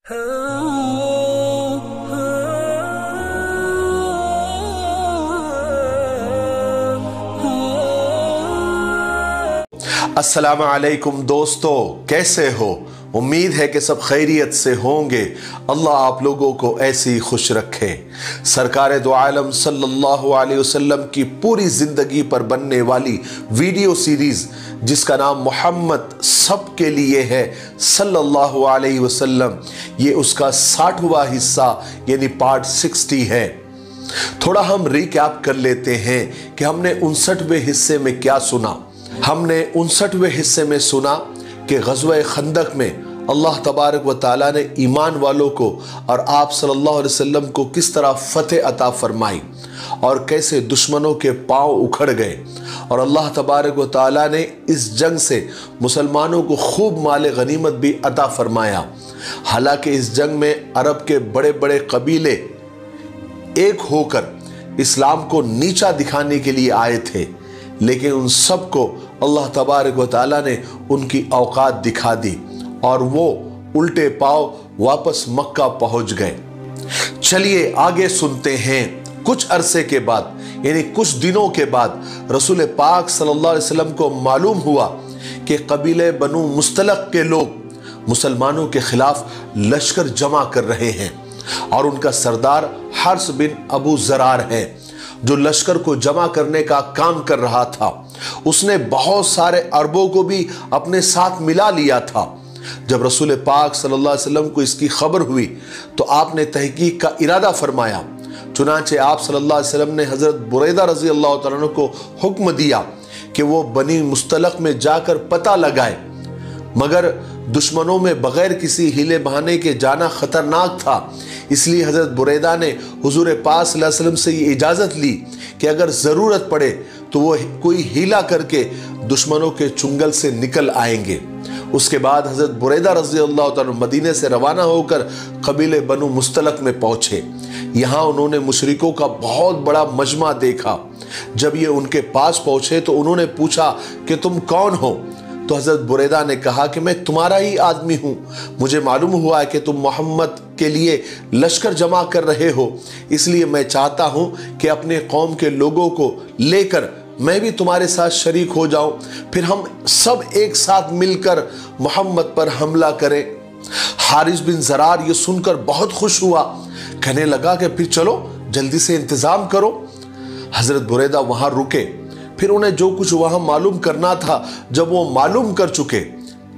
अस्सलामु अलैकुम दोस्तों, कैसे हो? उम्मीद है कि सब खैरियत से होंगे। अल्लाह आप लोगों को ऐसे ही खुश रखे। सरकार दो आलम सल्लल्लाहु अलैहि वसल्लम की पूरी ज़िंदगी पर बनने वाली वीडियो सीरीज़ जिसका नाम मोहम्मद सब के लिए है सल्लल्लाहु अलैहि वसल्लम, ये उसका 60वां हिस्सा यानी पार्ट 60 है। थोड़ा हम रिकैप कर लेते हैं कि हमने 59वें हिस्से में क्या सुना। हमने 59वें हिस्से में सुना कि ग़ज़वा खंदक में अल्लाह तबारक व तआला ने ईमान वालों को और आप सल्लल्लाहु अलैहि वसल्लम को किस तरह फ़तेह अता फरमाई और कैसे दुश्मनों के पांव उखड़ गए, और अल्लाह तबारक व तआला ने इस जंग से मुसलमानों को खूब माल गनीमत भी अता फरमाया। हालांकि इस जंग में अरब के बड़े बड़े कबीले एक होकर इस्लाम को नीचा दिखाने के लिए आए थे, लेकिन उन सब को अल्लाह तबारक व तआला ने उनकी औकात दिखा दी और वो उल्टे पांव वापस मक्का पहुंच गए। चलिए आगे सुनते हैं। कुछ अरसे के बाद यानी कुछ दिनों के बाद रसूल पाक सल्लल्लाहु अलैहि वसल्लम को मालूम हुआ कि कबीले बनु मुस्तलक के लोग मुसलमानों के खिलाफ लश्कर जमा कर रहे हैं और उनका सरदार हर्ष बिन अबू ज़रार है जो लश्कर को जमा करने का काम कर रहा था। उसने बहुत सारे अरबों को भी अपने साथ मिला लिया था। जब रसूल पाक सल्लल्लाहु अलैहि वसल्लम को इसकी खबर हुई तो आपने तहकीक का इरादा फरमाया। चुनांचे आप सल्लल्लाहु अलैहि वसल्लम ने हज़रत बुरैदा रज़ी अल्लाह तआला अन्हु को हुक्म दिया कि वो बनी मुस्तलक में जाकर पता लगाए, मगर दुश्मनों में बगैर किसी हीले बहाने के जाना खतरनाक था। इसलिए हज़रत बुरैदा ने हुजूर पाक सल्लल्लाहु अलैहि वसल्लम से ये इजाज़त ली कि अगर ज़रूरत पड़े तो वो कोई हीला करके दुश्मनों के चुंगल से निकल आएंगे। उसके बाद हज़रत बुरैदा रज़ी अल्लाह तआला मदीने से रवाना होकर कबीले बनु मुस्तलक में पहुँचे। यहाँ उन्होंने मुशरिकों का बहुत बड़ा मजमा देखा। जब ये उनके पास पहुँचे तो उन्होंने पूछा कि तुम कौन हो? तो हज़रत बुरैदा ने कहा कि मैं तुम्हारा ही आदमी हूँ। मुझे मालूम हुआ है कि तुम मोहम्मद के लिए लश्कर जमा कर रहे हो, इसलिए मैं चाहता हूँ कि अपने कौम के लोगों को लेकर मैं भी तुम्हारे साथ शरीक हो जाऊं, फिर हम सब एक साथ मिलकर मोहम्मद पर हमला करें। हारिस बिन ज़रार ये सुनकर बहुत खुश हुआ, कहने लगा कि फिर चलो जल्दी से इंतज़ाम करो। हज़रत बुरैदा वहाँ रुके, फिर उन्हें जो कुछ वहाँ मालूम करना था जब वो मालूम कर चुके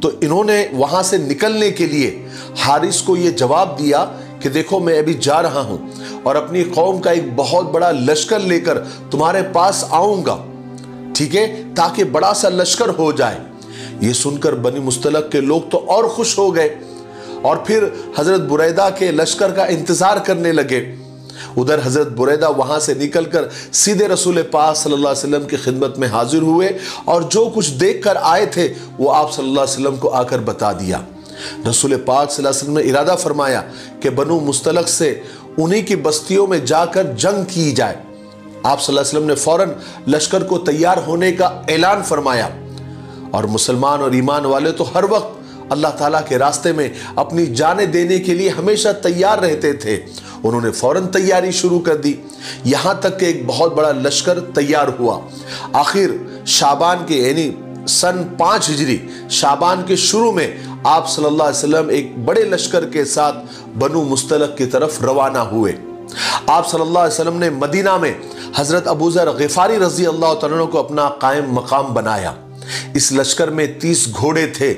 तो इन्होंने वहाँ से निकलने के लिए हारिस को ये जवाब दिया कि देखो मैं अभी जा रहा हूँ और अपनी कौम का एक बहुत बड़ा लश्कर लेकर तुम्हारे पास आऊँगा, ठीक है, ताकि बड़ा सा लश्कर हो जाए। ये सुनकर बनी मुस्तलक के लोग तो और खुश हो गए और फिर हज़रत बुरैदा के लश्कर का इंतज़ार करने लगे। उधर हज़रत बुरैदा वहाँ से निकलकर सीधे रसूल पाक सल्लल्लाहु अलैहि वसल्लम की खिदमत में हाजिर हुए और जो कुछ देख कर आए थे वो आप सल्लल्लाहु अलैहि वसल्लम को आकर बता दिया। रसूल पाक सल्लल्लाहु अलैहि वसल्लम ने इरादा फरमाया कि बनु मुस्तलक से उन्हीं की बस्तियों में जाकर जंग की जाए। आप सल्लल्लाहु अलैहि वसल्लम ने फ़ौरन लश्कर को तैयार होने का ऐलान फरमाया और मुसलमान और ईमान वाले तो हर वक्त अल्लाह ताला के रास्ते में अपनी जानें देने के लिए हमेशा तैयार रहते थे। उन्होंने फ़ौरन तैयारी शुरू कर दी, यहाँ तक कि एक बहुत बड़ा लश्कर तैयार हुआ। आखिर शाबान के यानी सन 5 हिजरी शाबान के शुरू में आप सल्लल्लाहु अलैहि वसल्लम एक बड़े लश्कर के साथ बनु मुस्तलक की तरफ रवाना हुए। आप सल्लल्लाहु अलैहि वसल्लम ने मदीना में हज़रत अबू ज़र ग़िफ़ारी रज़ी अल्लाह तआला अन्हु को अपना कायम मकाम बनाया। इस लश्कर में 30 घोड़े थे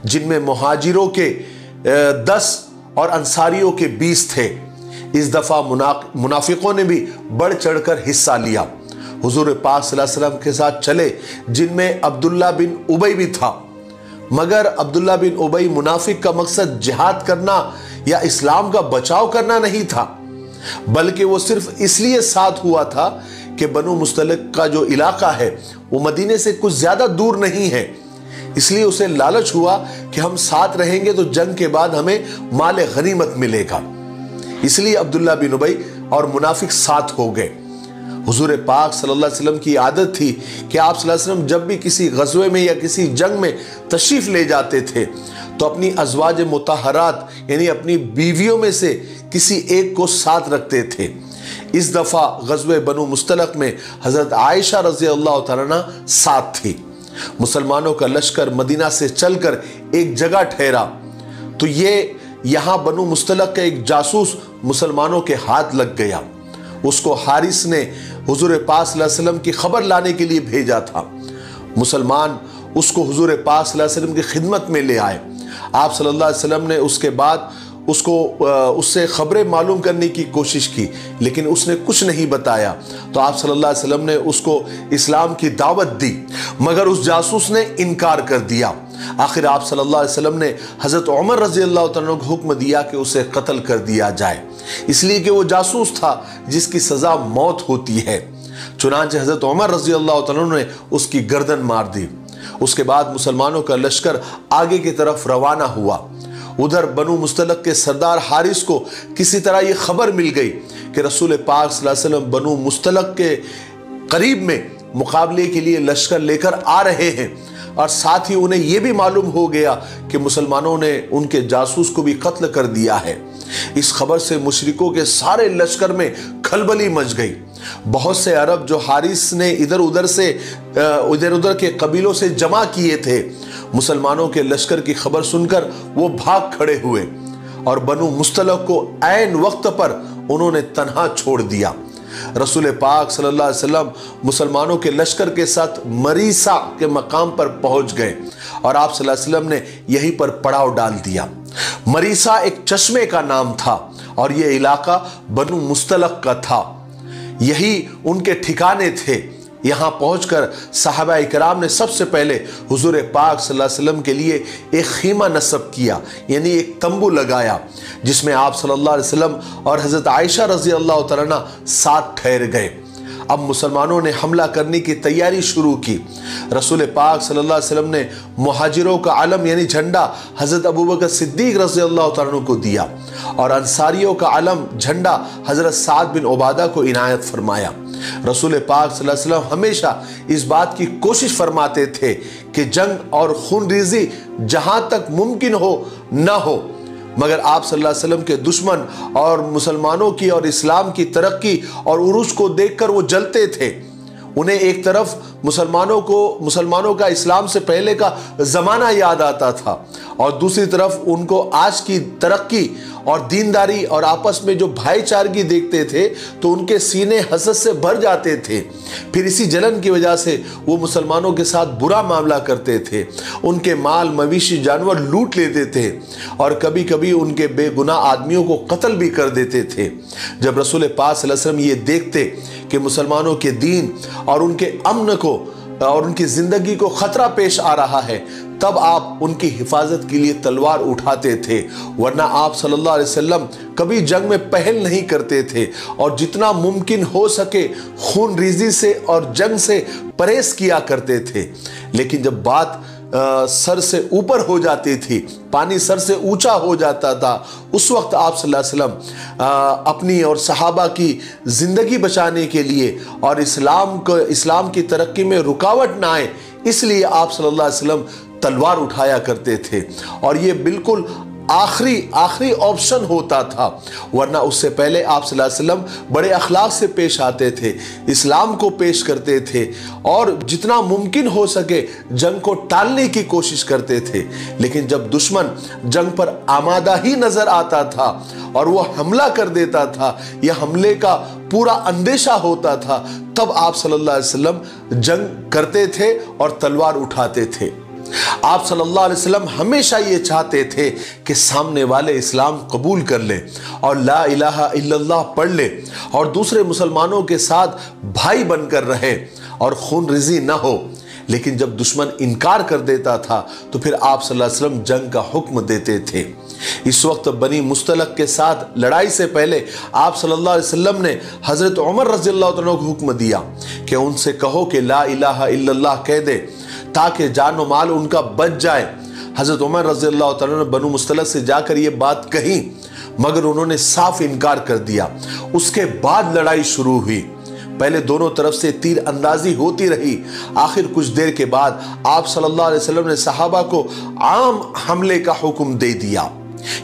जिनमें मुहाजिरों के 10 और अंसारियों के 20 थे। इस दफ़ा मुनाफिकों ने भी बढ़ चढ़कर हिस्सा लिया। हुजूर पाक सल्लल्लाहु अलैहि वसल्लम के साथ चले जिनमें अब्दुल्ला बिन उबई भी था, मगर अब्दुल्ला बिन उबई मुनाफिक का मकसद जिहाद करना या इस्लाम का बचाव करना नहीं था, बल्कि वो सिर्फ इसलिए साथ हुआ था कि बनु मुस्तलिक का जो इलाका है वो मदीने से कुछ ज़्यादा दूर नहीं है, इसलिए उसे लालच हुआ कि हम साथ रहेंगे तो जंग के बाद हमें माल गनीमत मिलेगा। इसलिए अब्दुल्ला बिन उबई और मुनाफिक साथ हो गए। हुजूर पाक सल्लल्लाहु अलैहि वसल्लम की आदत थी कि आप सल्लल्लाहु अलैहि वसल्लम जब भी किसी गज़वे में या किसी जंग में तशरीफ़ ले जाते थे तो अपनी अज़वाज मुतहरात यानी अपनी बीवियों में से किसी एक को साथ रखते थे। इस दफ़ा ग़ज़वे बनु मुस्तलक में हज़रत आयशा रज़ी अल्लाह तआला अन्हा साथ थी। मुसलमानों का लश्कर मदीना से चलकर एक जगह ठहरा तो यहाँ बनु मुस्तलक का एक जासूस मुसलमानों के हाथ लग गया। उसको हारिस ने हुजूर पाक सल्लल्लाहु अलैहि वसल्लम की खबर लाने के लिए भेजा था। मुसलमान उसको हुजूर पाक सल्लल्लाहु अलैहि वसल्लम की खिदमत में ले आए। आप सल्लल्लाहु अलैहि वसल्लम ने उसके बाद उससे खबरें मालूम करने की कोशिश की, लेकिन उसने कुछ नहीं बताया। तो आप सल्लल्लाहु अलैहि वसल्लम ने उसको इस्लाम की दावत दी, मगर उस जासूस ने इनकार कर दिया। आखिर आप सल्लल्लाहु अलैहि वसल्लम ने हज़रत उमर रज़ी अल्लाह तआला को हुक्म दिया कि उसे कत्ल कर दिया जाए, इसलिए कि वो जासूस था जिसकी सज़ा मौत होती है। चुनांचे हज़रत उमर रज़ी अल्लाह तआला ने उसकी गर्दन मार दी। उसके बाद मुसलमानों का लश्कर आगे की तरफ रवाना हुआ। उधर बनु मुस्तलक के सरदार हारिस को किसी तरह ये खबर मिल गई कि रसूल पाक सल्लल्लाहु अलैहि वसल्लम बनु मुस्तलक के करीब में मुकाबले के लिए लश्कर लेकर आ रहे हैं, और साथ ही उन्हें यह भी मालूम हो गया कि मुसलमानों ने उनके जासूस को भी कत्ल कर दिया है। इस खबर से मुशरिकों के सारे लश्कर में खलबली मच गई। बहुत से अरब जो हारिस ने इधर उधर के कबीलों से जमा किए थे, मुसलमानों के लश्कर की खबर सुनकर वो भाग खड़े हुए और बनु मुस्तलक को ऐन वक्त पर उन्होंने तन्हा छोड़ दिया। रसूल पाक सल्लल्लाहु अलैहि वसल्लम मुसलमानों के लश्कर के साथ मरीसा के मकाम पर पहुंच गए और आप सल्लल्लाहु अलैहि वसल्लम ने यहीं पर पड़ाव डाल दिया। मरीसा एक चश्मे का नाम था और यह इलाका बनु मुस्तलक का था, यही उनके ठिकाने थे। यहाँ पहुंचकर सहाबा इकराम ने सबसे पहले हुजूर पाक सल्लल्लाहु अलैहि वसल्लम के लिए एक खीमा नस्ब किया, यानी एक तंबू लगाया, जिसमें आप सल्लल्लाहु अलैहि वसल्लम और हज़रत आयशा रज़ी अल्लाह तआला अन्हा साथ ठहर गए। अब मुसलमानों ने हमला करने की तैयारी शुरू की। रसूल पाक सल्लल्लाहु अलैहि वसल्लम ने मुहाजिरों का अलम यानी झंडा हज़रत अबू बकर सिद्दीक रज़ी अल्लाह तआला अन्हु को दिया और अंसारियों का अलम झंडा हज़रत साद बिन उबादा को इनायत फरमाया। रसूल पाक सल्लल्लाहु अलैहि वसल्लम हमेशा इस बात की कोशिश फरमाते थे कि जंग और खूनरेज़ी जहां तक मुमकिन हो न हो, मगर आप सल्लल्लाहु अलैहि वसल्लम के दुश्मन और मुसलमानों की और इस्लाम की तरक्की और उरूज को देखकर वो जलते थे। उन्हें एक तरफ मुसलमानों का इस्लाम से पहले का ज़माना याद आता था और दूसरी तरफ उनको आज की तरक्की और दीनदारी और आपस में जो भाईचारगी देखते थे तो उनके सीने हसद से भर जाते थे। फिर इसी जलन की वजह से वो मुसलमानों के साथ बुरा मामला करते थे, उनके माल मवेशी जानवर लूट लेते थे और कभी कभी उनके बेगुनाह आदमियों को कत्ल भी कर देते थे। जब रसूल पाक सल्लल्लाहु अलैहि वसल्लम ये देखते कि मुसलमानों के दीन और उनके अमन को और उनकी जिंदगी को खतरा पेश आ रहा है, तब आप उनकी हिफाजत के लिए तलवार उठाते थे, वरना आप सल्लल्लाहु अलैहि वसल्लम कभी जंग में पहल नहीं करते थे और जितना मुमकिन हो सके खूनरेज़ी से और जंग से परहेज किया करते थे। लेकिन जब बात सर से ऊपर हो जाती थी, पानी सर से ऊंचा हो जाता था, उस वक्त आप सल्लल्लाहु अलैहि वसल्लम अपनी और सहाबा की ज़िंदगी बचाने के लिए और इस्लाम की तरक्की में रुकावट ना आए, इसलिए आप सल्लल्लाहु अलैहि वसल्लम तलवार उठाया करते थे और ये बिल्कुल आखिरी ऑप्शन होता था, वरना उससे पहले आप सल्लल्लाहु अलैहि वसल्लम बड़े अखलाक से पेश आते थे, इस्लाम को पेश करते थे और जितना मुमकिन हो सके जंग को टालने की कोशिश करते थे। लेकिन जब दुश्मन जंग पर आमादा ही नजर आता था और वो हमला कर देता था या हमले का पूरा अंदेशा होता था, तब आप सल्लल्लाहु अलैहि वसल्लम जंग करते थे और तलवार उठाते थे। आप सल्लल्लाहु अलैहि वसल्लम हमेशा ये चाहते थे कि सामने वाले इस्लाम कबूल कर ले और ला इलाहा इल्लल्लाह पढ़ ले और दूसरे मुसलमानों के साथ भाई बनकर रहे और खूनरेज़ी ना हो। लेकिन जब दुश्मन इनकार कर देता था तो फिर आप सल्लल्लाहु अलैहि वसल्लम जंग का हुक्म देते थे। इस वक्त बनी मुस्तलक के साथ लड़ाई से पहले आप सल्लल्लाहु अलैहि वसल्लम ने हज़रत उमर रज़ियल्लाहु अन्हु को हुक्म दिया कि उनसे कहो कि ला इलाहा इल्लल्लाह कह दे ताकि जान व माल उनका बच जाए। हज़रत उमर रज़ियल्लाहु अन्हु ने बनु मुस्तलक से जाकर ये बात कही, मगर उन्होंने साफ इनकार कर दिया। उसके बाद लड़ाई शुरू हुई। पहले दोनों तरफ से तीर अंदाजी होती रही। आखिर कुछ देर के बाद आप सल्लल्लाहु अलैहि वसल्लम ने सहाबा को आम हमले का हुक्म दे दिया।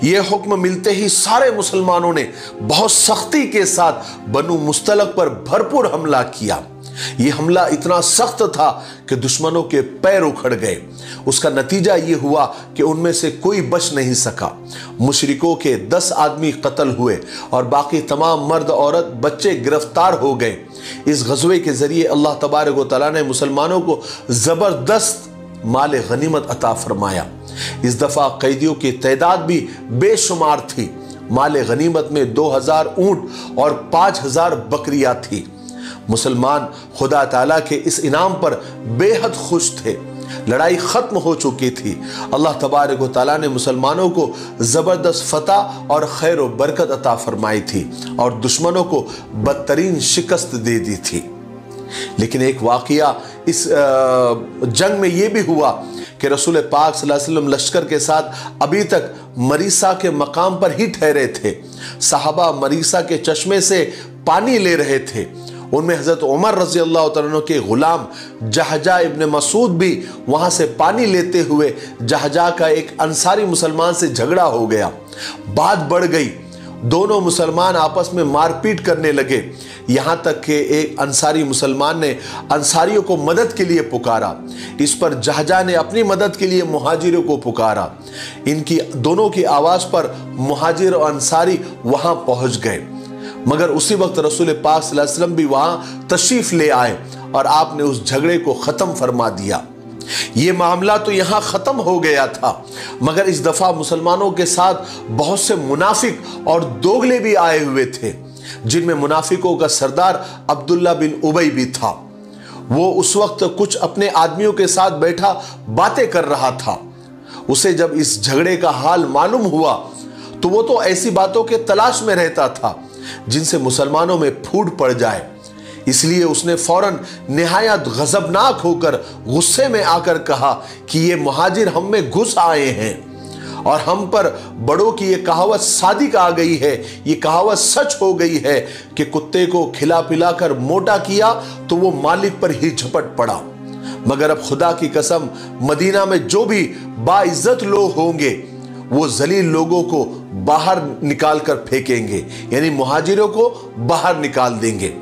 यह हुक्म मिलते ही सारे मुसलमानों ने बहुत सख्ती के साथ बनु मुस्तलक पर भरपूर हमला किया। यह हमला इतना सख्त था कि दुश्मनों के पैर उखड़ गए। उसका नतीजा यह हुआ कि उनमें से कोई बच नहीं सका। मुशरिकों के 10 आदमी कत्ल हुए और बाकी तमाम मर्द औरत बच्चे गिरफ्तार हो गए। इस गज़वे के जरिए अल्लाह तबारक व तआला ने मुसलमानों को जबरदस्त माल गनीमत अता फरमाया। इस दफा कैदियों की तादाद भी बेशुमार थी। माल गनीमत में 2000 ऊंट और 5000 बकरियां थी। मुसलमान खुदा ताला के इस इनाम पर बेहद खुश थे। लड़ाई खत्म हो चुकी थी। अल्लाह तबारक व तआला ने मुसलमानों को जबरदस्त फतह और खैर व बरकत अता फरमाई थी और दुश्मनों को बदतरीन शिकस्त दे दी थी। लेकिन एक वाकया इस जंग में यह भी हुआ कि रसूल पाक सल्लल्लाहु अलैहि वसल्लम लश्कर के साथ अभी तक मरीसा के मकाम पर ही ठहरे थे। सहाबा मरीसा के चश्मे से पानी ले रहे थे। उनमें हजरत उमर रजी अल्लाह तआला अन्हु के गुलाम जहजा इब्न मसूद भी वहां से पानी लेते हुए जहजा का एक अंसारी मुसलमान से झगड़ा हो गया। बात बढ़ गई। दोनों मुसलमान आपस में मारपीट करने लगे। यहां तक कि एक अंसारी मुसलमान ने अंसारियों को मदद के लिए पुकारा। इस पर जहजा ने अपनी मदद के लिए मुहाजिरों को पुकारा। इनकी दोनों की आवाज पर मुहाजिर और अंसारी वहां पहुंच गए। मगर उसी वक्त रसूल पाक सल्लल्लाहु अलैहि वसल्लम भी वहां तशरीफ ले आए और आपने उस झगड़े को खत्म फरमा दिया। ये मामला तो यहां खत्म हो गया था, मगर इस दफा मुसलमानों के साथ बहुत से मुनाफिक और दोगले भी आए हुए थे, जिनमें मुनाफिकों का सरदार अब्दुल्ला बिन उबई भी था। वो उस वक्त कुछ अपने आदमियों के साथ बैठा बातें कर रहा था। उसे जब इस झगड़े का हाल मालूम हुआ तो वो तो ऐसी बातों के तलाश में रहता था जिनसे मुसलमानों में फूट पड़ जाए। इसलिए उसने फौरन निहायत गजबनाक होकर गुस्से में आकर कहा कि ये मुहाजिर हम में घुस आए हैं और हम पर बड़ों की ये कहावत सादिक आ गई है। ये कहावत सच हो गई है कि कुत्ते को खिला पिलाकर मोटा किया तो वो मालिक पर ही झपट पड़ा। मगर अब खुदा की कसम, मदीना में जो भी बाइज्जत लोग होंगे वो जलील लोगों को बाहर निकाल कर फेंकेंगे, यानी मुहाजिरों को बाहर निकाल देंगे।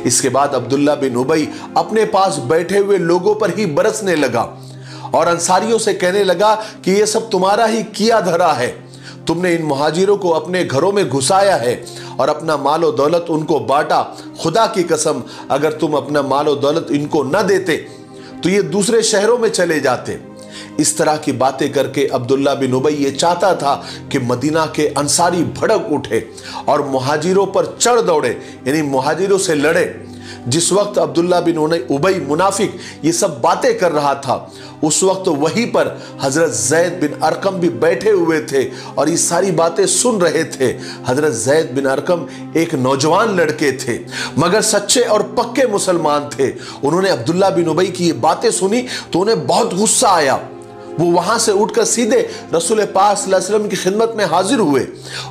इसके बाद अब्दुल्ला बिन उबई अपने पास बैठे हुए लोगों पर ही बरसने लगा और अंसारियों से कहने लगा कि यह सब तुम्हारा ही किया धरा है। तुमने इन मुहाजिरों को अपने घरों में घुसाया है और अपना मालो दौलत उनको बांटा। खुदा की कसम, अगर तुम अपना मालो दौलत इनको न देते तो ये दूसरे शहरों में चले जाते। इस तरह की बातें करके अब्दुल्ला बिन उबई ये चाहता था कि मदीना के अंसारी भड़क उठे और मुहाजिरों पर चढ़ दौड़े, यानी मुहाजिरों से लड़े। जिस वक्त अब्दुल्ला बिन उबई मुनाफिक ये सब बातें कर रहा था, उस वक्त वहीं पर हजरत जैद बिन अरकम भी बैठे हुए थे और ये सारी बातें सुन रहे थे। हजरत जैद बिन अरकम एक नौजवान लड़के थे, मगर सच्चे और पक्के मुसलमान थे। उन्होंने अब्दुल्ला बिन उबई की ये बातें सुनी तो उन्हें बहुत गुस्सा आया। वो वहां से उठकर सीधे रसूल पाक सल्लल्लाहु अलैहि वसल्लम की खिदमत में हाजिर हुए।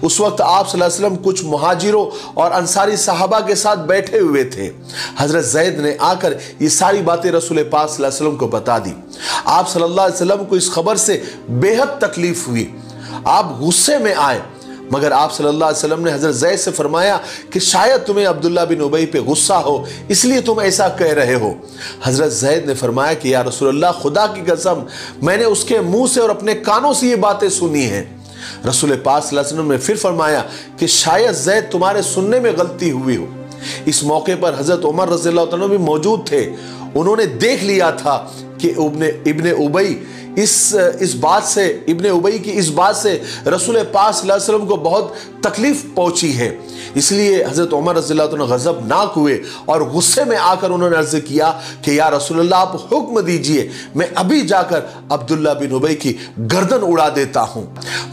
उस वक्त आप सल्लल्लाहु अलैहि वसल्लम कुछ मुहाजिरों और अंसारी सहाबा के साथ बैठे हुए थे। हजरत जैद ने आकर ये सारी बातें रसूल पाक सल्लल्लाहु अलैहि वसल्लम को बता दी। आप सल्लल्लाहु अलैहि वसल्लम को इस खबर से बेहद तकलीफ हुई। आप गुस्से में आए, मगर आप सल्लल्लाहु अलैहि वसल्लम ने हजरत जैद से फरमाया कि शायद तुम्हें अब्दुल्ला बिन उबई पे गुस्सा हो, इसलिए तुम ऐसा कह रहे हो। हजरत जैद ने फरमाया कि या रसूलल्लाह, खुदा की कसम, मैंने उसके मुंह से और अपने कानों से ये बातें सुनी हैं। रसूल पाक सल्लल्लाहु अलैहि वसल्लम ने फिर फरमाया कि शायद जैद तुम्हारे सुनने में गलती हुई हो। इस मौके पर हजरत उमर रज़ियल्लाहु अन्हु भी मौजूद थे। उन्होंने देख लिया था कि इब्ने उबई इस बात से, इब्ने उबई की इस बात से रसूल पाक सल्लल्लाहु अलैहि वसल्लम को बहुत तकलीफ पहुंची है। इसलिए हजरत उमर रज़ियल्लाहु अन्हु गज़बनाक हुए और गुस्से में आकर उन्होंने अर्ज किया कि या रसूलल्लाह, आप हुक्म दीजिए, मैं अभी जाकर अब्दुल्ला बिन उबई की गर्दन उड़ा देता हूं।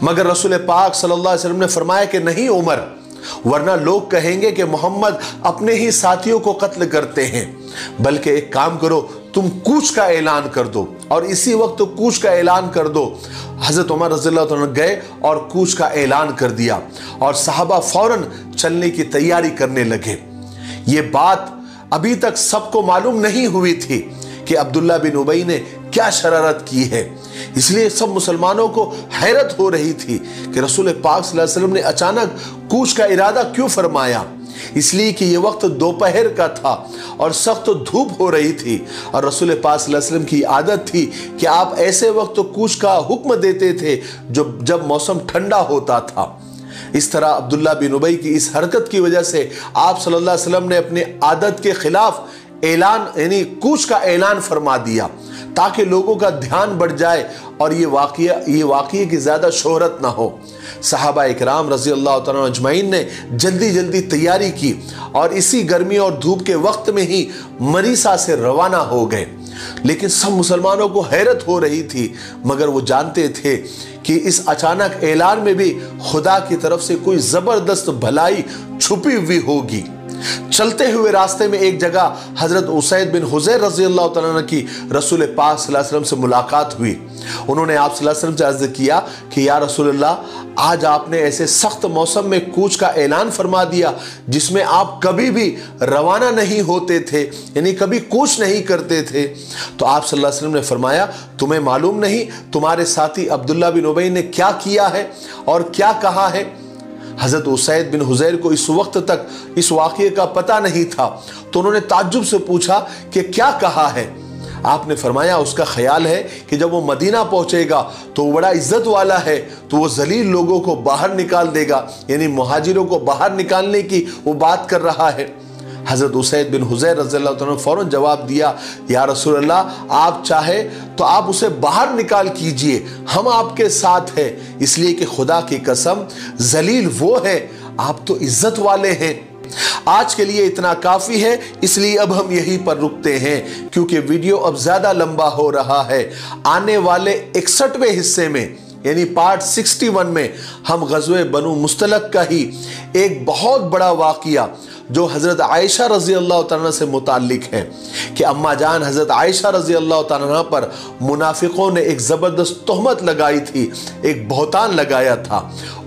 मगर रसूल पाक सल्लल्लाहु अलैहि वसल्लम ने फरमाया कि नहीं उमर, वरना लोग कहेंगे कि मोहम्मद अपने ही साथियों को कत्ल करते हैं। बल्कि एक काम करो, तुम कूच का ऐलान कर दो, और इसी वक्त कूच का ऐलान कर दो। हजरत उमर रज़ियल्लाहु अन्हु गए और कूच का ऐलान कर दिया और सहाबा फौरन चलने की तैयारी करने लगे। ये बात अभी तक सबको मालूम नहीं हुई थी कि अब्दुल्ला बिन उबई ने क्या शरारत की है। इसलिए सब मुसलमानों को हैरत हो रही थी कि रसूल पाक सल्लल्लाहु अलैहि वसल्लम ने अचानक कूच का इरादा क्यों फरमाया। इसलिए कि ये वक्त दोपहर का था और सख्त धूप हो रही थी, और रसूल पाक सल्लल्लाहु अलैहि वसल्लम की आदत थी कि आप ऐसे वक्त कूच का हुक्म देते थे जब मौसम ठंडा होता था। इस तरह अब्दुल्ला बिन उबई की इस हरकत की वजह से आप सल्लल्लाहु अलैहि वसल्लम ने अपने आदत के खिलाफ ऐलान यानी कूच का ऐलान फरमा दिया, ताकि लोगों का ध्यान बढ़ जाए और ये वाक़या की ज़्यादा शोहरत ना हो। सहाबा इकराम रज़ी अल्लाह तआला अजमईन ने जल्दी जल्दी तैयारी की और इसी गर्मी और धूप के वक्त में ही मरीसा से रवाना हो गए। लेकिन सब मुसलमानों को हैरत हो रही थी, मगर वो जानते थे कि इस अचानक ऐलान में भी खुदा की तरफ से कोई ज़बरदस्त भलाई छुपी हुई होगी। चलते हुए रास्ते में एक जगह हजरत उसैद बिन हुज़ैर रज़ी अल्लाह तआला अन्हु की रसूल पाक सल्लल्लाहु अलैहि वसल्लम से मुलाकात हुई। उन्होंने आप सल्लल्लाहु अलैहि वसल्लम से अर्ज़ किया कि या रसूलल्लाह, आज आपने ऐसे सख्त मौसम में कूच का ऐलान फरमा दिया जिसमें आप कभी भी रवाना नहीं होते थे, यानी कभी कूच नहीं करते थे। तो आप सल्लल्लाहु अलैहि वसल्लम ने फरमाया, तुम्हें मालूम नहीं तुम्हारे साथी अब्दुल्ला बिन उबई ने क्या किया है और क्या कहा है। हज़रत उसैद बिन हुज़ैर को इस वक्त तक इस वाक़ये का पता नहीं था, तो उन्होंने ताज्जुब से पूछा कि क्या कहा है। आपने फरमाया, उसका ख्याल है कि जब वो मदीना पहुंचेगा तो वो बड़ा इज्जत वाला है, तो वो जलील लोगों को बाहर निकाल देगा, यानी मुहाजिरों को बाहर निकालने की वो बात कर रहा है। हज़रत उसैद बिन हुज़ैर रज़ियल्लाहु अन्हु ने फ़ौरन जवाब दिया, या रसूल अल्लाह, आप चाहे तो आप उसे बाहर निकाल कीजिए, हम आपके साथ हैं, इसलिए कि खुदा की कसम जलील वो है, आप तो इज्जत वाले हैं। आज के लिए इतना काफ़ी है, इसलिए अब हम यहीं पर रुकते हैं क्योंकि वीडियो अब ज़्यादा लंबा हो रहा है। आने वाले 61वें हिस्से में यानी पार्ट 61 में हम ग़ज़वे बनु मुस्तलक का ही एक बहुत बड़ा वाक़िया जो हज़रत आयशा रज़ी अल्लाह तआला से मुताल्लिक है कि अम्मा जान हज़रत आयशा रज़ी अल्लाह तआला पर मुनाफिकों ने एक ज़बरदस्त तोहमत लगाई थी, एक बहतान लगाया था।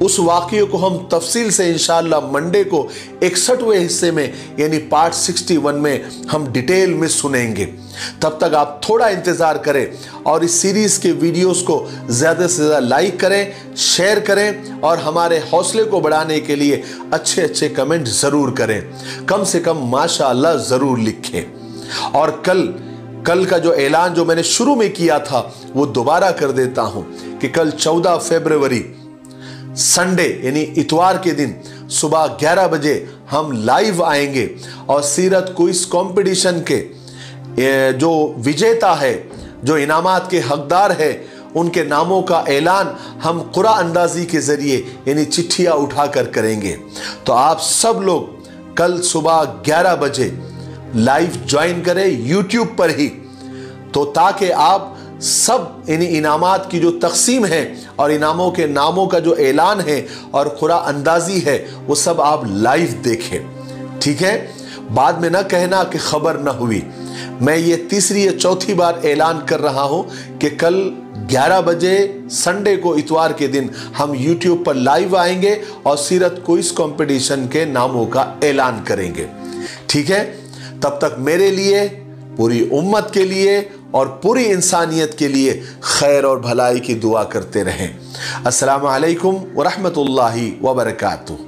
उस वाक़ये को हम तफसील से इंशाअल्लाह मंडे को 61वें हिस्से में यानी पार्ट 61 में हम डिटेल में सुनेंगे। तब तक आप थोड़ा इंतज़ार करें और इस सीरीज़ के वीडियोस को ज़्यादा से ज़्यादा लाइक करें, शेयर करें और हमारे हौसले को बढ़ाने के लिए अच्छे अच्छे कमेंट ज़रूर करें, कम से कम माशाअल्लाह ज़रूर लिखें। और कल का जो ऐलान जो मैंने शुरू में किया था वो दोबारा कर देता हूँ कि कल 14 फरवरी संडे यानी इतवार के दिन सुबह 11 बजे हम लाइव आएंगे और सीरत क्विज़ कंपटीशन के जो विजेता है, जो इनामात के हकदार है, उनके नामों का ऐलान हम कुरा अंदाजी के ज़रिए यानी चिट्ठियाँ उठाकर करेंगे। तो आप सब लोग कल सुबह 11 बजे लाइव ज्वाइन करें यूट्यूब पर ही, तो ताकि आप सब यानी इनामात की जो तकसीम है और इनामों के नामों का जो ऐलान है और कुरा अंदाजी है वो सब आप लाइव देखें। ठीक है, बाद में ना कहना कि खबर ना हुई। मैं ये तीसरी या चौथी बार ऐलान कर रहा हूं कि कल 11 बजे संडे को इतवार के दिन हम YouTube पर लाइव आएंगे और सीरत क्विज़ कंपटीशन के नामों का ऐलान करेंगे। ठीक है, तब तक मेरे लिए, पूरी उम्मत के लिए और पूरी इंसानियत के लिए खैर और भलाई की दुआ करते रहें। अस्सलामु अलैकुम व रहमतुल्लाहि व बरकातुहू।